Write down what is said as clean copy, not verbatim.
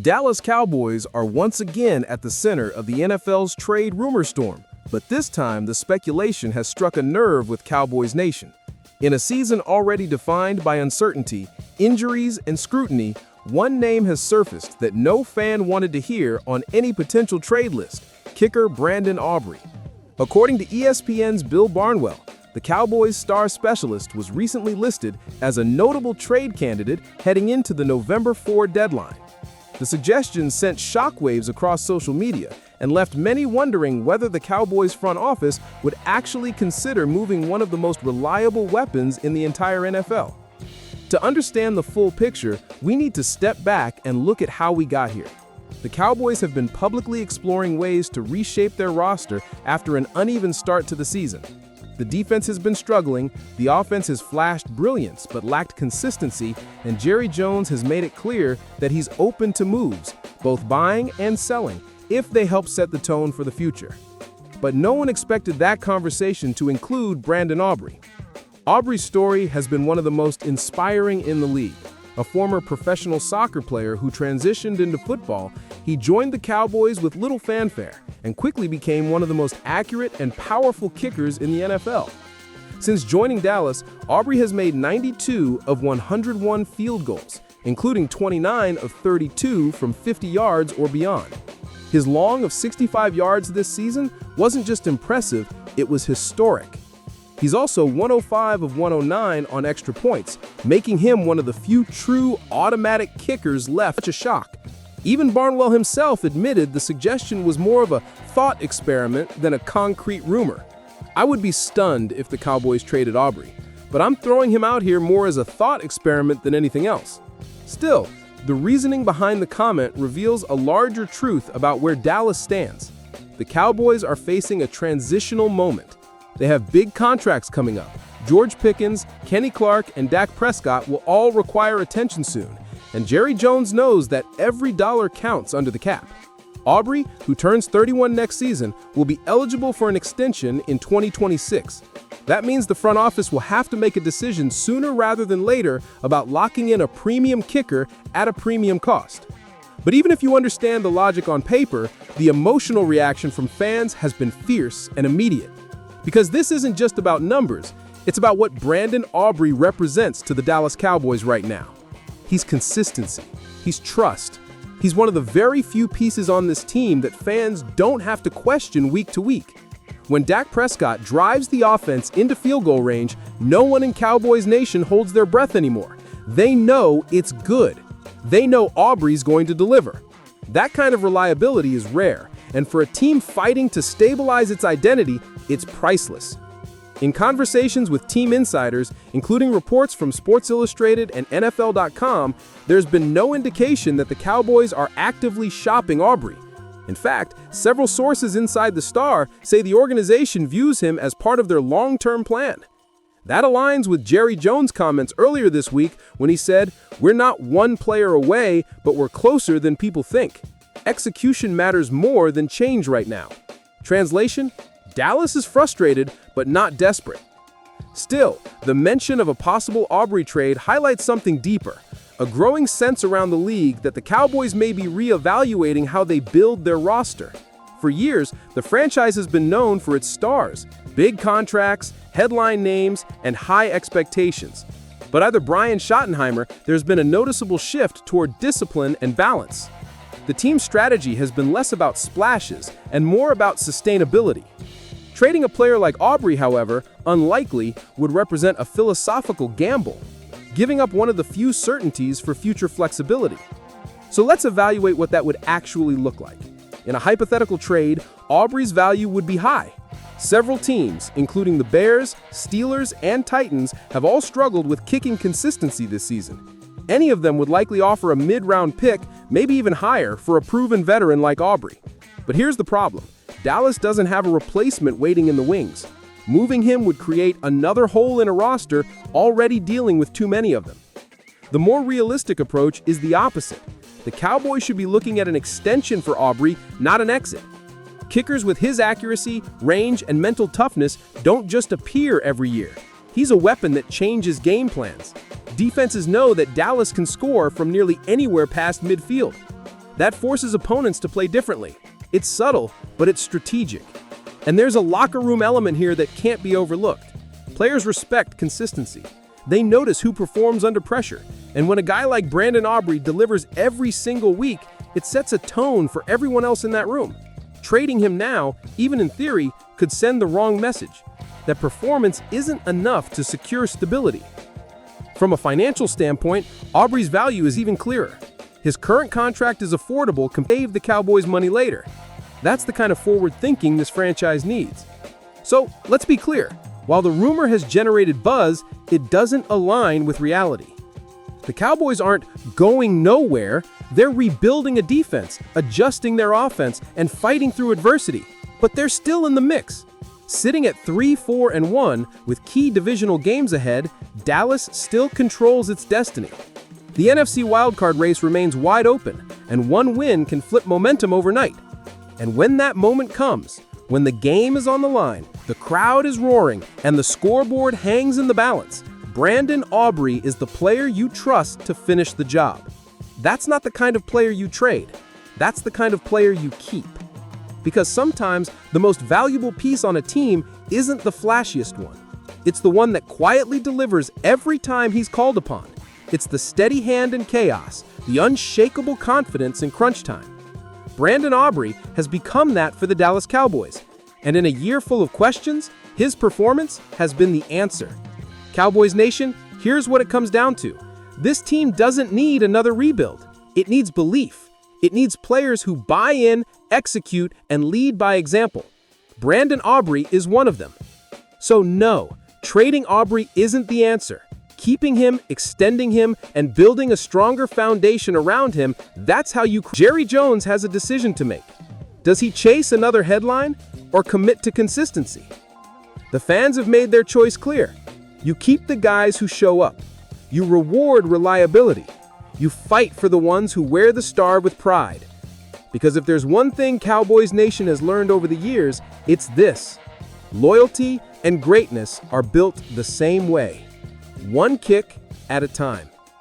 Dallas Cowboys are once again at the center of the NFL's trade rumor storm, but this time the speculation has struck a nerve with Cowboys Nation. In a season already defined by uncertainty, injuries, and scrutiny, one name has surfaced that no fan wanted to hear on any potential trade list: kicker Brandon Aubrey. According to ESPN's Bill Barnwell, the Cowboys' star specialist was recently listed as a notable trade candidate heading into the November 4 deadline. The suggestion sent shockwaves across social media and left many wondering whether the Cowboys' front office would actually consider moving one of the most reliable weapons in the entire NFL. To understand the full picture, we need to step back and look at how we got here. The Cowboys have been publicly exploring ways to reshape their roster after an uneven start to the season. The defense has been struggling, the offense has flashed brilliance but lacked consistency, and Jerry Jones has made it clear that he's open to moves, both buying and selling, if they help set the tone for the future. But no one expected that conversation to include Brandon Aubrey. Aubrey's story has been one of the most inspiring in the league. A former professional soccer player who transitioned into football, he joined the Cowboys with little fanfare and quickly became one of the most accurate and powerful kickers in the NFL. Since joining Dallas, Aubrey has made 92 of 101 field goals, including 29 of 32 from 50 yards or beyond. His long of 65 yards this season wasn't just impressive, it was historic. He's also 105 of 109 on extra points, making him one of the few true automatic kickers left. Such a shock. Even Barnwell himself admitted the suggestion was more of a thought experiment than a concrete rumor. I would be stunned if the Cowboys traded Aubrey, but I'm throwing him out here more as a thought experiment than anything else. Still, the reasoning behind the comment reveals a larger truth about where Dallas stands. The Cowboys are facing a transitional moment. They have big contracts coming up. George Pickens, Kenny Clark, and Dak Prescott will all require attention soon, and Jerry Jones knows that every dollar counts under the cap. Aubrey, who turns 31 next season, will be eligible for an extension in 2026. That means the front office will have to make a decision sooner rather than later about locking in a premium kicker at a premium cost. But even if you understand the logic on paper, the emotional reaction from fans has been fierce and immediate. Because this isn't just about numbers, it's about what Brandon Aubrey represents to the Dallas Cowboys right now. He's consistency, he's trust. He's one of the very few pieces on this team that fans don't have to question week to week. When Dak Prescott drives the offense into field goal range, no one in Cowboys Nation holds their breath anymore. They know it's good. They know Aubrey's going to deliver. That kind of reliability is rare, and for a team fighting to stabilize its identity, it's priceless. In conversations with team insiders, including reports from Sports Illustrated and NFL.com, there's been no indication that the Cowboys are actively shopping Aubrey. In fact, several sources inside the Star say the organization views him as part of their long-term plan. That aligns with Jerry Jones' comments earlier this week when he said, "We're not one player away, but we're closer than people think. Execution matters more than change right now." Translation: Dallas is frustrated, but not desperate. Still, the mention of a possible Aubrey trade highlights something deeper, a growing sense around the league that the Cowboys may be reevaluating how they build their roster. For years, the franchise has been known for its stars, big contracts, headline names, and high expectations. But under Brian Schottenheimer, there's been a noticeable shift toward discipline and balance. The team's strategy has been less about splashes and more about sustainability. Trading a player like Aubrey, however, unlikely, would represent a philosophical gamble, giving up one of the few certainties for future flexibility. So let's evaluate what that would actually look like. In a hypothetical trade, Aubrey's value would be high. Several teams, including the Bears, Steelers, and Titans, have all struggled with kicking consistency this season. Any of them would likely offer a mid-round pick, maybe even higher, for a proven veteran like Aubrey. But here's the problem. Dallas doesn't have a replacement waiting in the wings. Moving him would create another hole in a roster already dealing with too many of them. The more realistic approach is the opposite. The Cowboys should be looking at an extension for Aubrey, not an exit. Kickers with his accuracy, range, and mental toughness don't just appear every year. He's a weapon that changes game plans. Defenses know that Dallas can score from nearly anywhere past midfield. That forces opponents to play differently. It's subtle, but it's strategic. And there's a locker room element here that can't be overlooked. Players respect consistency. They notice who performs under pressure. And when a guy like Brandon Aubrey delivers every single week, it sets a tone for everyone else in that room. Trading him now, even in theory, could send the wrong message, that performance isn't enough to secure stability. From a financial standpoint, Aubrey's value is even clearer. His current contract is affordable, can save the Cowboys money later. That's the kind of forward thinking this franchise needs. So, let's be clear. While the rumor has generated buzz, it doesn't align with reality. The Cowboys aren't going nowhere. They're rebuilding a defense, adjusting their offense, and fighting through adversity. But they're still in the mix. Sitting at 3-4-1 with key divisional games ahead, Dallas still controls its destiny. The NFC wildcard race remains wide open, and one win can flip momentum overnight. And when that moment comes, when the game is on the line, the crowd is roaring, and the scoreboard hangs in the balance, Brandon Aubrey is the player you trust to finish the job. That's not the kind of player you trade. That's the kind of player you keep. Because sometimes the most valuable piece on a team isn't the flashiest one. It's the one that quietly delivers every time he's called upon. It's the steady hand in chaos, the unshakable confidence in crunch time. Brandon Aubrey has become that for the Dallas Cowboys. And in a year full of questions, his performance has been the answer. Cowboys Nation, here's what it comes down to. This team doesn't need another rebuild. It needs belief. It needs players who buy in, execute, and lead by example. Brandon Aubrey is one of them. So no, trading Aubrey isn't the answer. Keeping him, extending him, and building a stronger foundation around him, that's how you... Jerry Jones has a decision to make. Does he chase another headline or commit to consistency? The fans have made their choice clear. You keep the guys who show up. You reward reliability. You fight for the ones who wear the star with pride. Because if there's one thing Cowboys Nation has learned over the years, it's this. Loyalty and greatness are built the same way. One kick at a time.